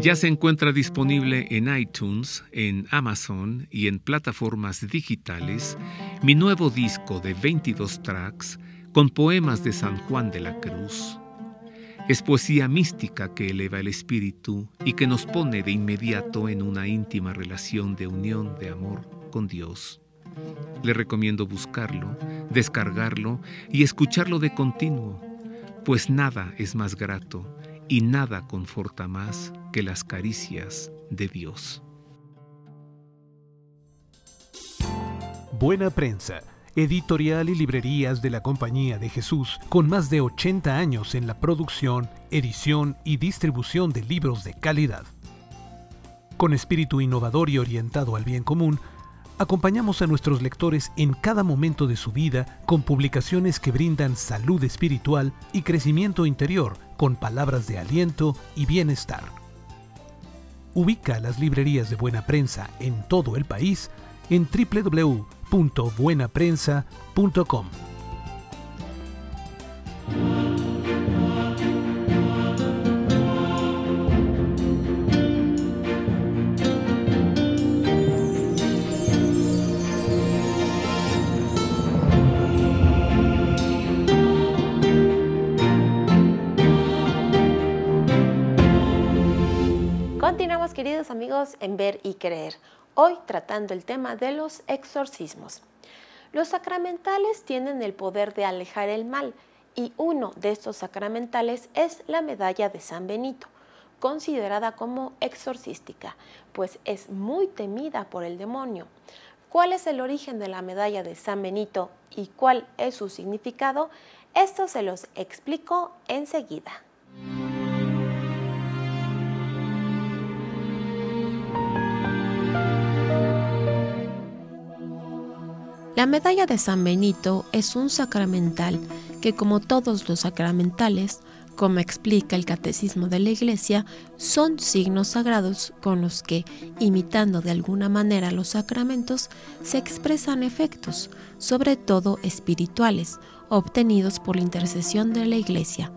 Ya se encuentra disponible en iTunes, en Amazon y en plataformas digitales mi nuevo disco de 22 tracks con poemas de San Juan de la Cruz. Es poesía mística que eleva el espíritu y que nos pone de inmediato en una íntima relación de unión, de amor con Dios. Le recomiendo buscarlo, descargarlo y escucharlo de continuo, pues nada es más grato y nada conforta más que las caricias de Dios. Buena Prensa, editorial y librerías de la Compañía de Jesús, con más de 80 años en la producción, edición y distribución de libros de calidad. Con espíritu innovador y orientado al bien común, acompañamos a nuestros lectores en cada momento de su vida con publicaciones que brindan salud espiritual y crecimiento interior con palabras de aliento y bienestar. Ubica las librerías de Buena Prensa en todo el país en www.buenaprensa.com. Continuamos, queridos amigos, en Ver y Creer, hoy tratando el tema de los exorcismos. Los sacramentales tienen el poder de alejar el mal y uno de estos sacramentales es la medalla de San Benito, considerada como exorcística, pues es muy temida por el demonio. ¿Cuál es el origen de la medalla de San Benito y cuál es su significado? Esto se los explico enseguida. La medalla de San Benito es un sacramental que, como todos los sacramentales, como explica el Catecismo de la Iglesia, son signos sagrados con los que, imitando de alguna manera los sacramentos, se expresan efectos, sobre todo espirituales, obtenidos por la intercesión de la Iglesia.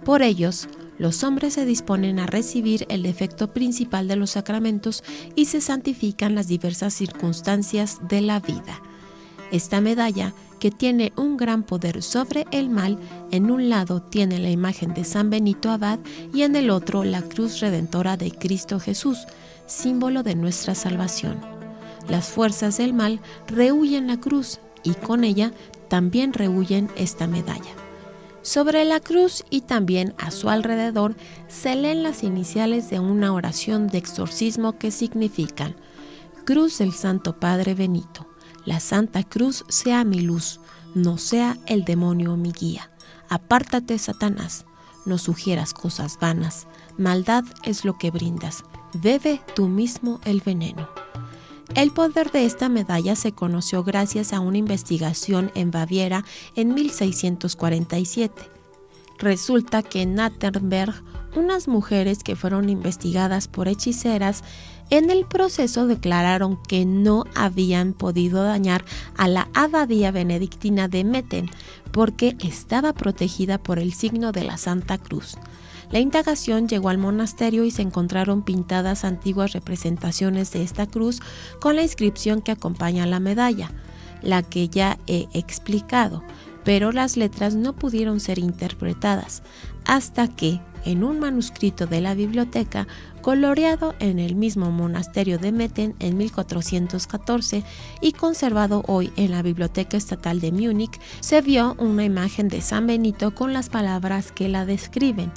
Por ellos, los hombres se disponen a recibir el efecto principal de los sacramentos y se santifican las diversas circunstancias de la vida. Esta medalla, que tiene un gran poder sobre el mal, en un lado tiene la imagen de San Benito Abad y en el otro la cruz redentora de Cristo Jesús, símbolo de nuestra salvación. Las fuerzas del mal rehuyen la cruz y con ella también rehuyen esta medalla. Sobre la cruz y también a su alrededor se leen las iniciales de una oración de exorcismo que significan: Cruz del Santo Padre Benito. La Santa Cruz sea mi luz, no sea el demonio mi guía. Apártate, Satanás, no sugieras cosas vanas, maldad es lo que brindas, bebe tú mismo el veneno. El poder de esta medalla se conoció gracias a una investigación en Baviera en 1647. Resulta que en Natterberg, unas mujeres que fueron investigadas por hechiceras, en el proceso declararon que no habían podido dañar a la abadía benedictina de Metten porque estaba protegida por el signo de la Santa Cruz. La indagación llegó al monasterio y se encontraron pintadas antiguas representaciones de esta cruz con la inscripción que acompaña a la medalla, la que ya he explicado, pero las letras no pudieron ser interpretadas hasta que, en un manuscrito de la biblioteca, coloreado en el mismo monasterio de Metten en 1414 y conservado hoy en la Biblioteca Estatal de Múnich, se vio una imagen de San Benito con las palabras que la describen.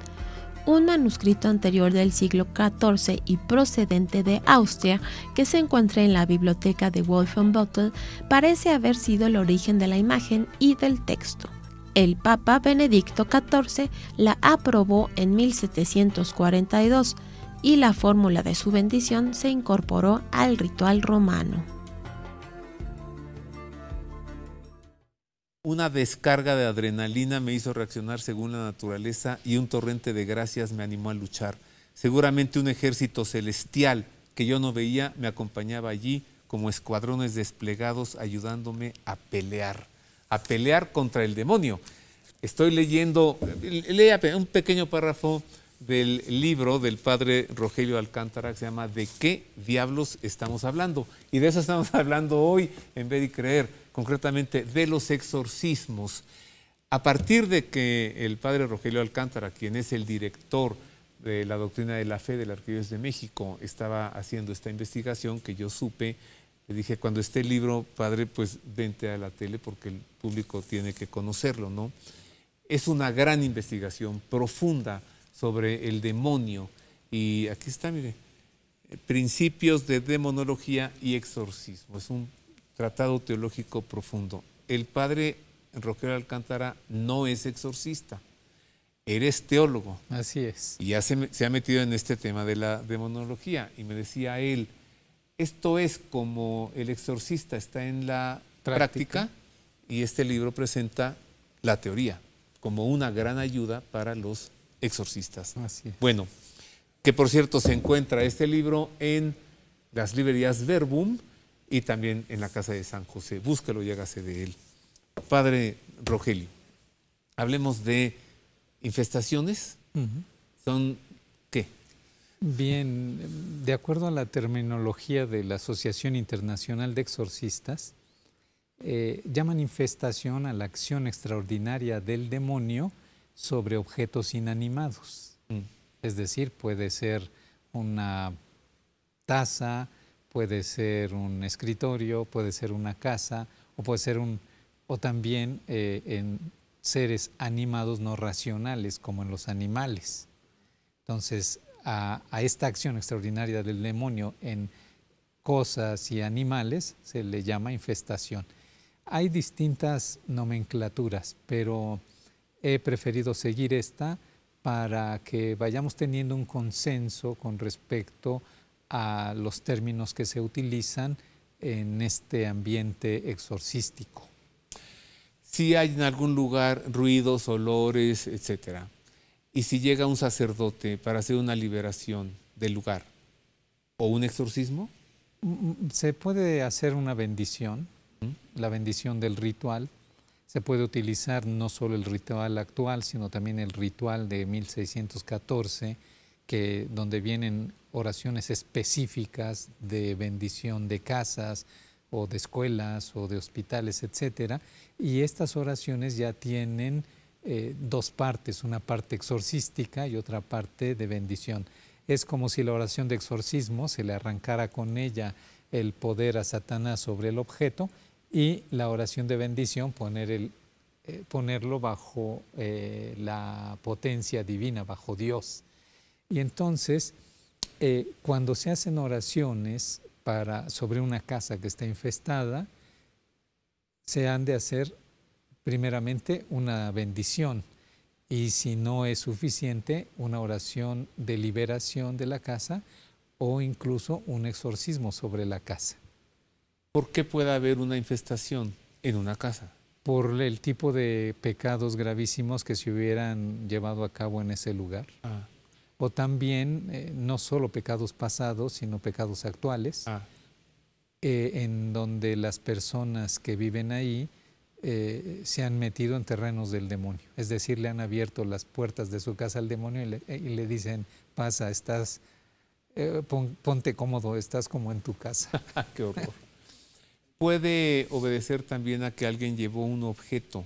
Un manuscrito anterior del siglo XIV y procedente de Austria, que se encuentra en la biblioteca de Wolfenbüttel, parece haber sido el origen de la imagen y del texto. El Papa Benedicto XIV la aprobó en 1742 y la fórmula de su bendición se incorporó al ritual romano. Una descarga de adrenalina me hizo reaccionar según la naturaleza y un torrente de gracias me animó a luchar. Seguramente un ejército celestial que yo no veía me acompañaba allí como escuadrones desplegados ayudándome a pelear contra el demonio. Estoy leyendo, lea un pequeño párrafo del libro del padre Rogelio Alcántara que se llama ¿De qué diablos estamos hablando? Y de eso estamos hablando hoy en Ver y Creer, concretamente de los exorcismos. A partir de que el padre Rogelio Alcántara, quien es el director de la doctrina de la fe de la Arquidiócesis de México, estaba haciendo esta investigación que yo supe, le dije, cuando esté el libro, padre, pues vente a la tele porque el público tiene que conocerlo, ¿no? Es una gran investigación profunda sobre el demonio. Y aquí está, mire, Principios de Demonología y Exorcismo. Es un tratado teológico profundo. El padre Rogelio Alcántara no es exorcista, eres teólogo. Así es. Y ya se ha metido en este tema de la demonología. Y me decía él, esto es como el exorcista está en la práctica y este libro presenta la teoría como una gran ayuda para los exorcistas. Así es. Bueno, que por cierto se encuentra este libro en las librerías Verbum y también en la Casa de San José. Búsquelo y hágase de él. Padre Rogelio, hablemos de infestaciones. ¿Son qué? Bien, de acuerdo a la terminología de la Asociación Internacional de Exorcistas, llaman infestación a la acción extraordinaria del demonio sobre objetos inanimados. Es decir, puede ser una taza, puede ser un escritorio, puede ser una casa, o puede ser o también en seres animados no racionales, como en los animales. Entonces, a esta acción extraordinaria del demonio en cosas y animales se le llama infestación. Hay distintas nomenclaturas, pero he preferido seguir esta para que vayamos teniendo un consenso con respecto a los términos que se utilizan en este ambiente exorcístico. Si hay en algún lugar ruidos, olores, etcétera, y si llega un sacerdote para hacer una liberación del lugar o un exorcismo, se puede hacer una bendición, la bendición del ritual. Se puede utilizar no solo el ritual actual, sino también el ritual de 1614, donde vienen oraciones específicas de bendición de casas o de escuelas o de hospitales, etcétera. Y estas oraciones ya tienen dos partes, una parte exorcística y otra parte de bendición. Es como si la oración de exorcismo se le arrancara con ella el poder a Satanás sobre el objeto, y la oración de bendición ponerlo bajo la potencia divina, bajo Dios. Y entonces, cuando se hacen oraciones sobre una casa que está infestada, se han de hacer primeramente una bendición, y si no es suficiente, una oración de liberación de la casa o incluso un exorcismo sobre la casa. ¿Por qué puede haber una infestación en una casa? Por el tipo de pecados gravísimos que se hubieran llevado a cabo en ese lugar. O también, no solo pecados pasados, sino pecados actuales, en donde las personas que viven ahí se han metido en terrenos del demonio. Es decir, le han abierto las puertas de su casa al demonio y le dicen, pasa, ponte cómodo, estás como en tu casa. ¡Qué horror! Puede obedecer también a que alguien llevó un objeto,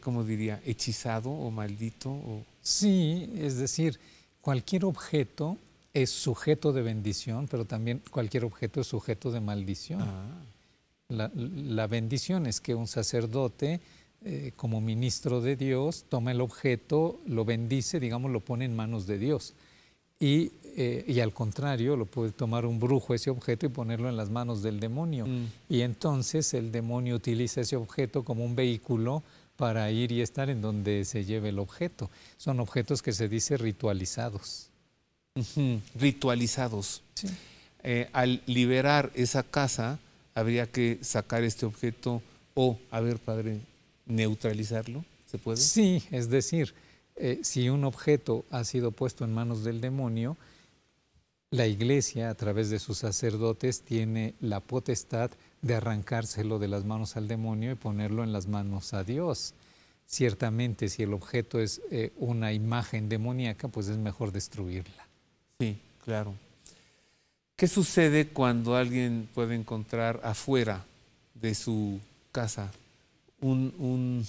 ¿cómo diría? ¿Hechizado o maldito? Sí, es decir, cualquier objeto es sujeto de bendición, pero también cualquier objeto es sujeto de maldición. La bendición es que un sacerdote, como ministro de Dios, toma el objeto, lo bendice, digamos, lo pone en manos de Dios. Y al contrario, lo puede tomar un brujo ese objeto y ponerlo en las manos del demonio. Y entonces el demonio utiliza ese objeto como un vehículo para ir y estar en donde se lleve el objeto. Son objetos que se dice ritualizados. Ritualizados. Sí. Al liberar esa casa, habría que sacar este objeto o, a ver, padre, neutralizarlo. ¿Se puede? Sí, es decir, si un objeto ha sido puesto en manos del demonio, la Iglesia, a través de sus sacerdotes, tiene la potestad de arrancárselo de las manos al demonio y ponerlo en las manos a Dios. ciertamente si el objeto es una imagen demoníaca, pues es mejor destruirla. Sí, claro. ¿Qué sucede cuando alguien puede encontrar afuera de su casa un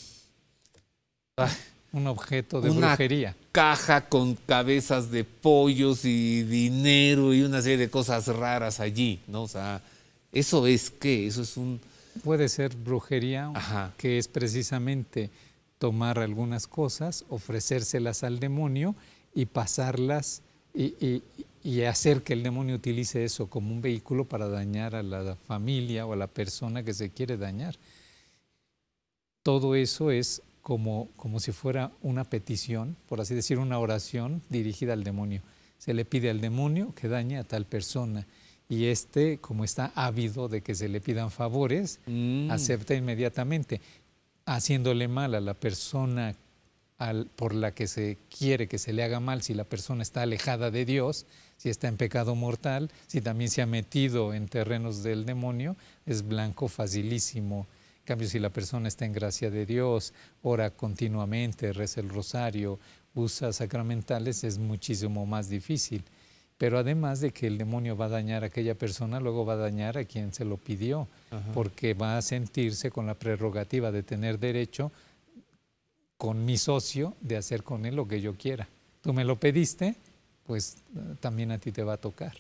objeto de una brujería? Caja con cabezas de pollos y dinero y una serie de cosas raras allí, ¿no? O sea, ¿eso es qué? Eso es un... Puede ser brujería, Ajá. que es precisamente tomar algunas cosas, ofrecérselas al demonio y pasarlas y hacer que el demonio utilice eso como un vehículo para dañar a la familia o a la persona que se quiere dañar. Todo eso es como si fuera una petición, por así decir, una oración dirigida al demonio. Se le pide al demonio que dañe a tal persona y como está ávido de que se le pidan favores, acepta inmediatamente, haciéndole mal a la persona por la que se quiere que se le haga mal. Si la persona está alejada de Dios, si está en pecado mortal, si también se ha metido en terrenos del demonio, es blanco facilísimo. En cambio, si la persona está en gracia de Dios, ora continuamente, reza el rosario, usa sacramentales, es muchísimo más difícil. Pero además de que el demonio va a dañar a aquella persona, luego va a dañar a quien se lo pidió, porque va a sentirse con la prerrogativa de tener derecho con mi socio de hacer con él lo que yo quiera. Tú me lo pediste, pues también a ti te va a tocar.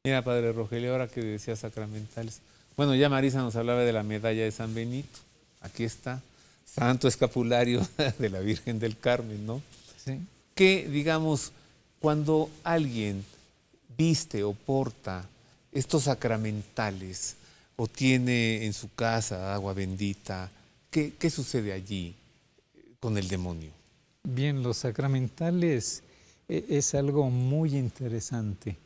Mira, Padre Rogelio, ahora que decía sacramentales. Bueno, ya Marisa nos hablaba de la medalla de San Benito. Aquí está, Santo Escapulario de la Virgen del Carmen, ¿no? Sí. Que, digamos, cuando alguien viste o porta estos sacramentales o tiene en su casa agua bendita, ¿qué sucede allí con el demonio? Bien, los sacramentales es algo muy interesante.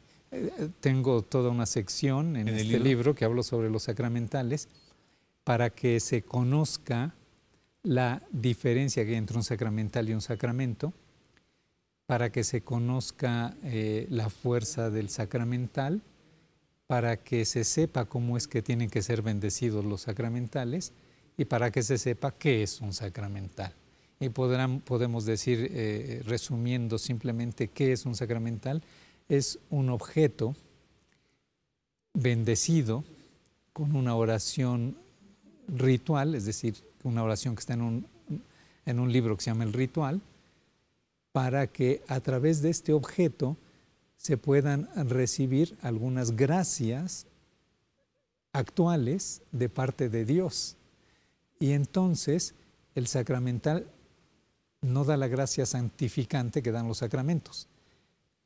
Tengo toda una sección en este libro que hablo sobre los sacramentales para que se conozca la diferencia que hay entre un sacramental y un sacramento, para que se conozca la fuerza del sacramental, para que se sepa cómo es que tienen que ser bendecidos los sacramentales y para que se sepa qué es un sacramental. Y podemos decir, resumiendo simplemente qué es un sacramental, es un objeto bendecido con una oración ritual, es decir, una oración que está en un libro que se llama El Ritual, para que a través de este objeto se puedan recibir algunas gracias actuales de parte de Dios. Y entonces el sacramental no da la gracia santificante que dan los sacramentos.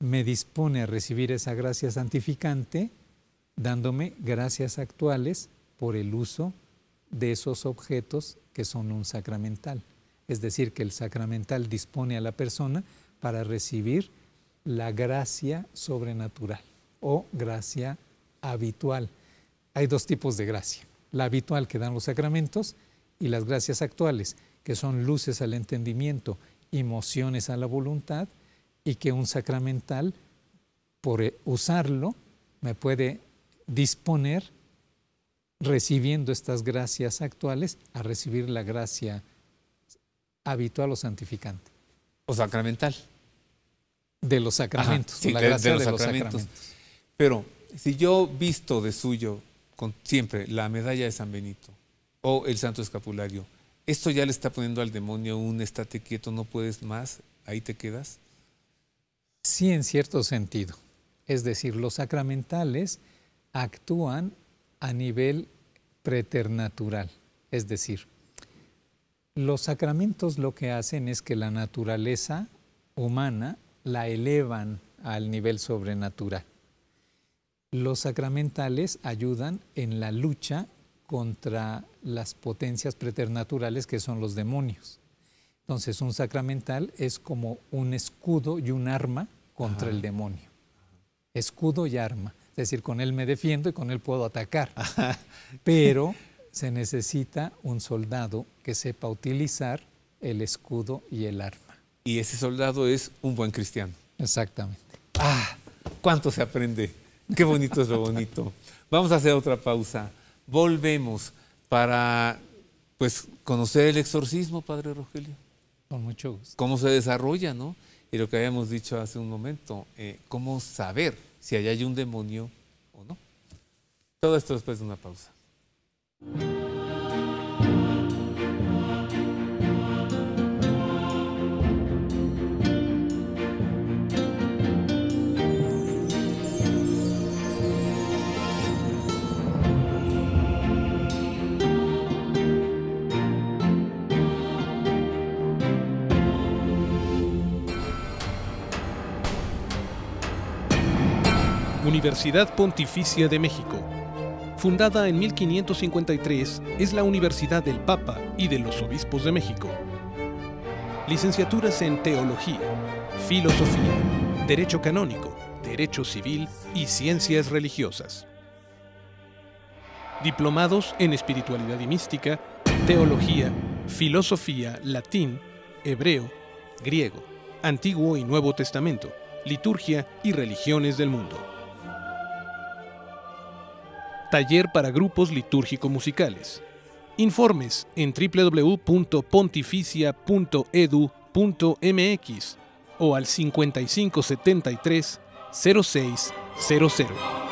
Me dispone a recibir esa gracia santificante dándome gracias actuales por el uso de esos objetos que son un sacramental. Es decir, que el sacramental dispone a la persona para recibir la gracia sobrenatural o gracia habitual. Hay dos tipos de gracia: la habitual que dan los sacramentos y las gracias actuales, que son luces al entendimiento y mociones a la voluntad, y que un sacramental, por usarlo, me puede disponer, recibiendo estas gracias actuales, a recibir la gracia habitual o santificante. O sacramental. De los sacramentos. Ajá, sí, la gracia de los sacramentos. Pero si yo visto de suyo siempre la medalla de San Benito o el Santo Escapulario, ¿esto ya le está poniendo al demonio un estate quieto, no puedes más, ahí te quedas? Sí, en cierto sentido. Es decir, los sacramentales actúan a nivel preternatural. Es decir, los sacramentos lo que hacen es que la naturaleza humana la elevan al nivel sobrenatural. Los sacramentales ayudan en la lucha contra las potencias preternaturales que son los demonios. Entonces, un sacramental es como un escudo y un arma contra el demonio. Escudo y arma. Es decir, con él me defiendo y con él puedo atacar. Pero se necesita un soldado que sepa utilizar el escudo y el arma. Y ese soldado es un buen cristiano. Exactamente. ¡Ah! ¿Cuánto se aprende? Qué bonito es lo bonito. Vamos a hacer otra pausa. Volvemos para pues conocer el exorcismo, Padre Rogelio. Con mucho gusto. Cómo se desarrolla, ¿no? Y lo que habíamos dicho hace un momento, cómo saber si allá hay un demonio o no. Todo esto después de una pausa. Universidad Pontificia de México. Fundada en 1553, es la Universidad del Papa y de los Obispos de México. Licenciaturas en Teología, Filosofía, Derecho Canónico, Derecho Civil y Ciencias Religiosas. Diplomados en Espiritualidad y Mística, Teología, Filosofía, Latín, Hebreo, Griego, Antiguo y Nuevo Testamento, Liturgia y Religiones del Mundo. Taller para grupos litúrgico-musicales. Informes en www.pontificia.edu.mx o al 5573 0600.